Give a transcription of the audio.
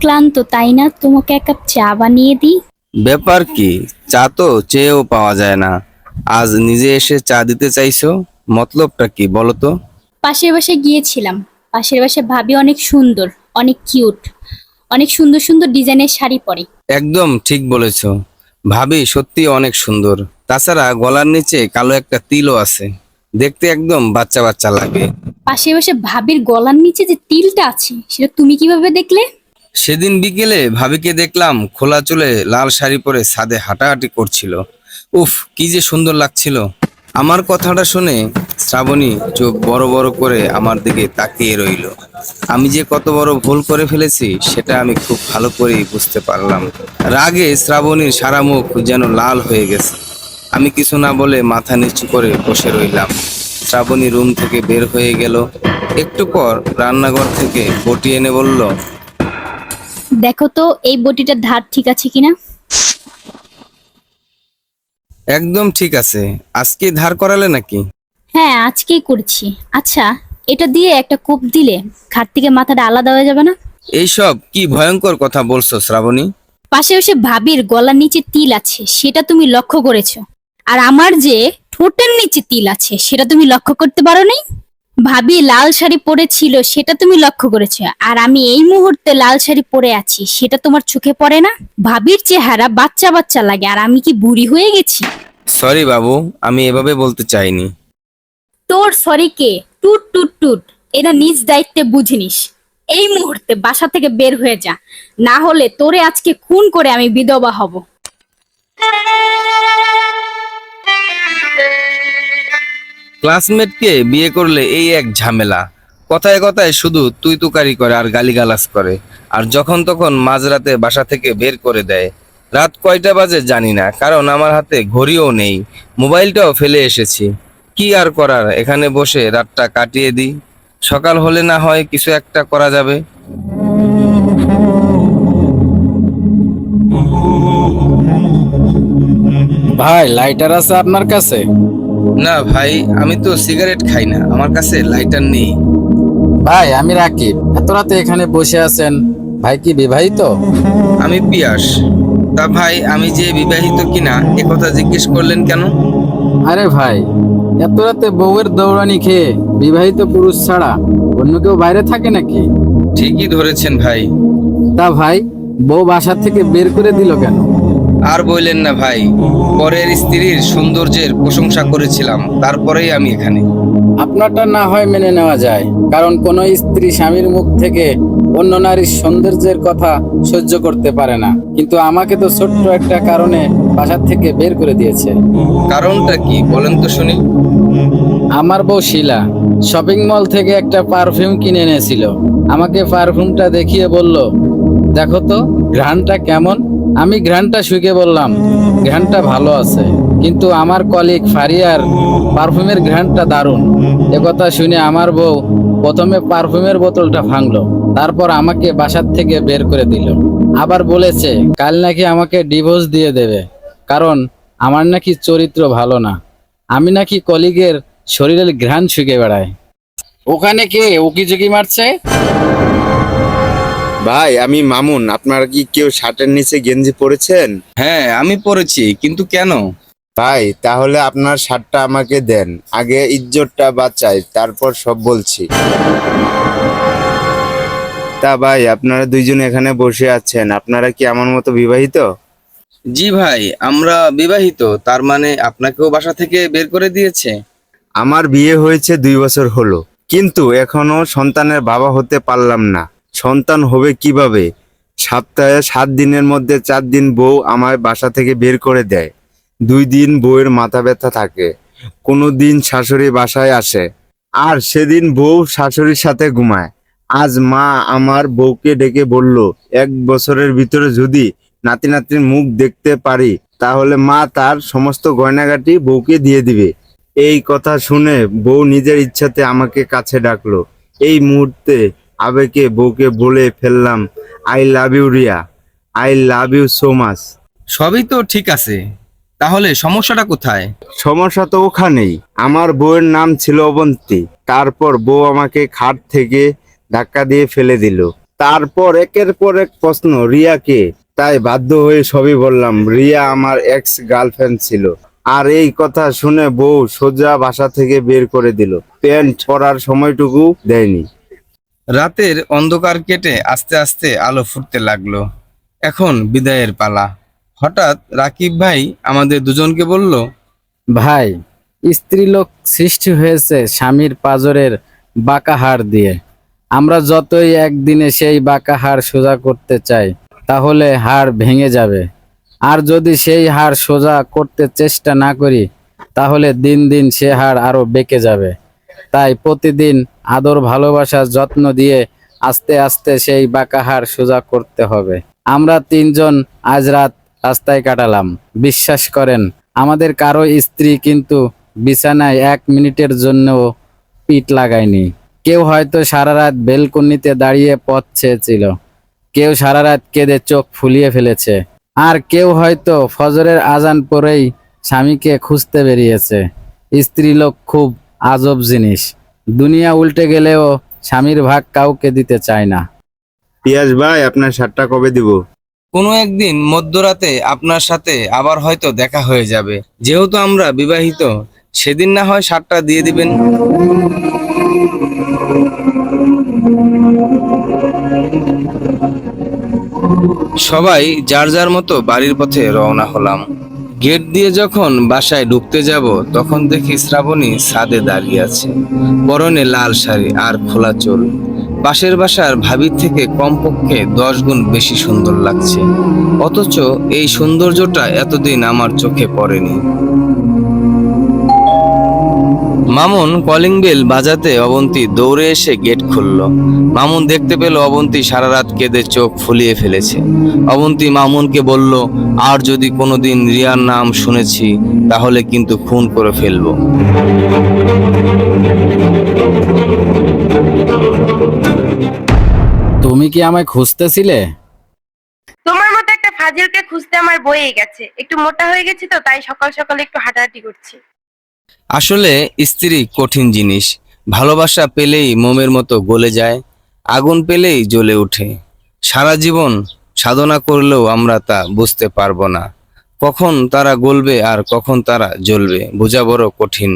ক্লান্ত তাই না, তোমাকে এক কাপ চা বানিয়ে দিই? ব্যাপার কি? চা তো চেয়েও পাওয়া যায় না, আজ নিজে এসে চা দিতে চাইছো? মতলবটা কি বলো তো? পাশের বাসায় গিয়েছিলাম। পাশের বাসায় ভাবি অনেক সুন্দর, অনেক কিউট, অনেক সুন্দর সুন্দর ডিজাইনের শাড়ি পরে। একদম ঠিক বলেছো, ভাবি সত্যি অনেক সুন্দর। তাছাড়া গলার নিচে কালো একটা তিলও আছে, দেখতে একদম বাচ্চা বাচ্চা লাগে। পাশের বাসায় ভাবির গলার নিচে যে তিলটা আছে সেটা তুমি কিভাবে দেখলে? সেদিন বিকেলে ভাবিকে দেখলাম খোলা চুলে লাল শাড়ি পরে ছাদে হাঁটাহাঁটি করছিল। উফ, কি যে সুন্দর লাগছিল। আমার কথাটা শুনে শ্রাবণী চোখ বড় বড় করে আমার দিকে তাকিয়ে রইল। আমি যে কত বড় ভুল করে ফেলেছি সেটা আমি খুব ভালো করেই বুঝতে পারলাম। রাগে শ্রাবণীর সারা মুখ যেন লাল হয়ে গেছে। আমি কিছু না বলে মাথা নিচু করে বসে রইলাম। শ্রাবণী রুম থেকে বের হয়ে গেল। একটু পর রান্নাঘর থেকে বটি এনে বলল, দেখো তো এই বটিটার ধার ঠিক আছে কিনা। একদম ঠিক আছে। আজকে ধার করালে নাকি? হ্যাঁ, আজকেই করছি। আচ্ছা, এটা দিয়ে একটা কোপ দিলে ঘাট থেকে মাথাটা আলাদা হয়ে যাবে না? এইসব কি ভয়ঙ্কর কথা বলছো শ্রাবণী? পাশে বসে ভাবির গলার নিচে তিল আছে সেটা তুমি লক্ষ্য করেছো, আর আমার যে ঠোঁটের নিচে তিল আছে সেটা তুমি লক্ষ্য করতে পারো নাই? ভাবি লাল শাড়ি পরেছিল সেটা তুমি লক্ষ্য করেছো, আর আমি এই মুহূর্তে লাল শাড়ি পরে আছি সেটা তোমার চোখে পড়ে না? ভাবির চেহারা বাচ্চা বাচ্চা লাগে, আর আমি কি বুড়ি হয়ে গেছি? সরি বাবু, আমি এভাবে বলতে চাইনি। তোর সরি কে? টুট টুট টুট। এটা নিজ দায়িত্বে বুঝে নিস। এই মুহূর্তে বাসা থেকে বের হয়ে যা, না হলে তোরে আজকে খুন করে আমি বিধবা হব। ক্লাসমেটকে বিয়ে করলে এই এক ঝামেলা। কথায় কথায় শুধু তুই তুকারি করে আর গালিগালাজ করে, আর যখন তখন মাঝরাতে বাসা থেকে বের করে দেয়। রাত কয়টা বাজে জানি না, কারণ আমার হাতে ঘড়িও নেই, মোবাইলটাও ফেলে এসেছি। কি আর করার, এখানে বসে রাতটা কাটিয়ে দিই। সকাল হলে না হয় কিছু একটা করা যাবে। ভাই, লাইটার আছে আপনার কাছে? না ভাই, আমি তো সিগারেট খাই না, আমার কাছে লাইটার নেই। ভাই, আমি রাকিব। এত রাতে এখানে বসে আছেন, ভাই কি বিবাহিত? আমি পিয়াস। তা ভাই, আমি যে বিবাহিত কিনা একথা জিজ্ঞেস করলেন কেন? আরে ভাই, এত রাতে বউয়ের দৌড়ানি খেয়ে বিবাহিত পুরুষ ছাড়া অন্য কেউ বাইরে থাকে নাকি? ঠিকই ধরেছেন ভাই। তা ভাই, বউ বাসা থেকে বের করে দিল কেন? আর বললেন না ভাই, পরের স্ত্রীর সৌন্দর্যের প্রশংসা করেছিলাম, তারপরেই আমি এখানে। আপনারটা না হয় মেনে নেওয়া যায়, কারণ কোনো স্ত্রী স্বামীর মুখ থেকে অন্য নারীর সৌন্দর্যের কথা সহ্য করতে পারে না, কিন্তু আমাকে তো ছোট্ট একটা কারণে বাসা থেকে বের করে দিয়েছে। কারণটা কি বলেন তো শুনি? আমার বউ শিলা শপিং মল থেকে একটা পারফিউম কিনে এনেছিল। আমাকে পারফিউমটা দেখিয়ে বলল, দেখো তো ঘ্রাণটা কেমন। আমি ঘ্রাণটা শুকে বললাম, ঘ্রাণটা ভালো আছে, কিন্তু আমার কলিগ ফারিয়ার পারফিউমের ঘ্রাণটা দারুণ। একথা শুনে আমার বউ প্রথমে পারফিউমের বোতলটা ভাঙলো, তারপর আমাকে বাসার থেকে বের করে দিল। আবার বলেছে কাল নাকি আমাকে ডিভোর্স দিয়ে দেবে, কারণ আমার নাকি চরিত্র ভালো না। আমি নাকি কলিগের শরীরের ঘ্রাণ শুকে বেড়ায়। ওখানে কে উকিঝুঁকি মারছে? ভাই, আমি মামুন। আপনারা কি কেউ শার্টের নিচে গেঞ্জি পরেছেন? হ্যাঁ, আমি পড়েছি, কিন্তু কেন? ভাই, তাহলে আপনার শার্টটা আমাকে দেন। আগে ইজ্জতটা বাঁচাই, তারপর সব বলছি। তা ভাই, আপনারা দুইজন এখানে বসে আছেন, আপনারা কি আমার মতো বিবাহিত? জি ভাই, আমরা বিবাহিত। তার মানে আপনাকেও বাসা থেকে বের করে দিয়েছে? আমার বিয়ে হয়েছে 2 বছর হলো, কিন্তু এখনো সন্তানের বাবা হতে পারলাম না। সন্তান হবে কিভাবে? সপ্তাহে 7 দিনের মধ্যে 4 দিন বউ আমার বাসা থেকে বের করে দেয়। 2 দিন বউয়ের মাথা ব্যথা থাকে। কোনো দিন শাশুড়ি বাসায় আসে, আর সেদিন বউ শাশুড়ির সাথে ঘুমায়। আজ মা আমার বউকে ডেকে বলল, 1 বছরের ভিতরে যদি নাতি নাতনির মুখ দেখতে পারি, তাহলে মা তার সমস্ত গয়নাগাটি বউকে দিয়ে দিবে। এই কথা শুনে বউ নিজের ইচ্ছাতে আমাকে কাছে ডাকলো। এই মুহূর্তে আবেগে বউকে বলে ফেললাম, I love you Riya, I love you so much. সবই তো ঠিক আছে, তাহলে সমস্যাটা কোথায়? সমস্যা তো ওখানেই। আমার বউয়ের নাম ছিল অবন্তী। তারপর বউ আমাকে খাট থেকে ধাক্কা দিয়ে ফেলে দিল। তারপর একের পর এক প্রশ্ন, রিয়া কে? তাই বাধ্য হয়ে সবই বললাম। রিয়া আমার এক্স গার্লফ্রেন্ড ছিল। আর এই কথা শুনে বউ সোজা বাসা থেকে বের করে দিল, প্যান্ট পরার সময়টুকু দেয়নি। রাতের অন্ধকার কেটে আস্তে আস্তে আলো ফুটতে লাগলো। এখন বিদায়ের পালা। হঠাৎ রাকিব ভাই আমাদের দুজনকে বলল, ভাই, স্ত্রীলোক সৃষ্টি হয়েছে স্বামীর পাঁজরের বাঁকা হাড় দিয়ে। আমরা যতই একদিনে সেই বাঁকা হাড় সোজা করতে চাই, তাহলে হাড় ভেঙে যাবে। আর যদি সেই হাড় সোজা করতে চেষ্টা না করি, তাহলে দিন দিন সে হাড় আরো বেঁকে যাবে। তাই প্রতিদিন আদর, ভালোবাসা, যত্ন দিয়ে আস্তে আস্তে সেই বাঁকা হাড় সোজা করতে হবে। আমরা তিনজন আজ রাত রাস্তায় কাটালাম। বিশ্বাস করেন, আমাদের কারো স্ত্রী কিন্তু বিছানায় 1 মিনিটের জন্যও পিঠ লাগায়নি। কেউ হয়তো সারা রাত বেলকনিতে দাঁড়িয়ে পথ চেয়েছিল, কেউ সারা রাত কেঁদে চোখ ফুলিয়ে ফেলেছে, আর কেউ হয়তো ফজরের আজান পরেই স্বামীকে খুঁজতে বেরিয়েছে। স্ত্রীলোক খুব আজব জিনিস। দুনিয়া উল্টে গেলেও স্বামীর ভাগ কাউকে দিতে চায় না। পিয়াস ভাই, আপনার শার্টটা কবে দিব? কোনো একদিন মধ্যরাতে আপনার সাথে আবার হয়তো দেখা হয়ে যাবে। যেহেতু আমরা বিবাহিত, সেদিন না হয় শার্টটা দিয়ে দিবেন। সবাই যার যার মতো বাড়ির পথে রওনা হলাম। গেট দিয়ে যখন বাসায় ঢুকতে যাব, তখন দেখি শ্রাবণী ছাদে দাঁড়িয়ে আছে, পরনে লাল শাড়ি আর খোলা চুল। পাশের বাসার ভাবির থেকে কমপক্ষে 10 গুণ বেশি সুন্দর লাগছে। অথচ এই সৌন্দর্যটা এতদিন আমার চোখে পড়েনি। মামুন কলিং বেল বাজাতে অবন্তী দৌড়ে এসে গেট খুলল। মামুন দেখতে পেল অবন্তী সারা রাত কেঁদে চোখ ফুলিয়ে ফেলেছে। অবন্তী মামুনকে বলল, আর যদি কোনোদিন রিয়ার নাম শুনেছি, তাহলে কিন্তু খুন করে ফেলবো। তুমি কি আমায় খুঁজতেছিলে? তোমার মতো একটা ফাজিলকে খুঁজতে আমার বয়ে গেছে। একটু মোটা হয়ে গেছি তো, তাই সকাল সকাল একটু হাঁটাহাঁটি করছি। আসলে স্ত্রী কঠিন জিনিস। ভালোবাসা পেলেই মোমের মতো গলে যায়, আগুন পেলেই জ্বলে ওঠে। সারা জীবন সাধনা করলেও আমরা তা বুঝতে পারবো না। কখন তারা গলবে আর কখন তারা জ্বলবে, বোঝা বড় কঠিন।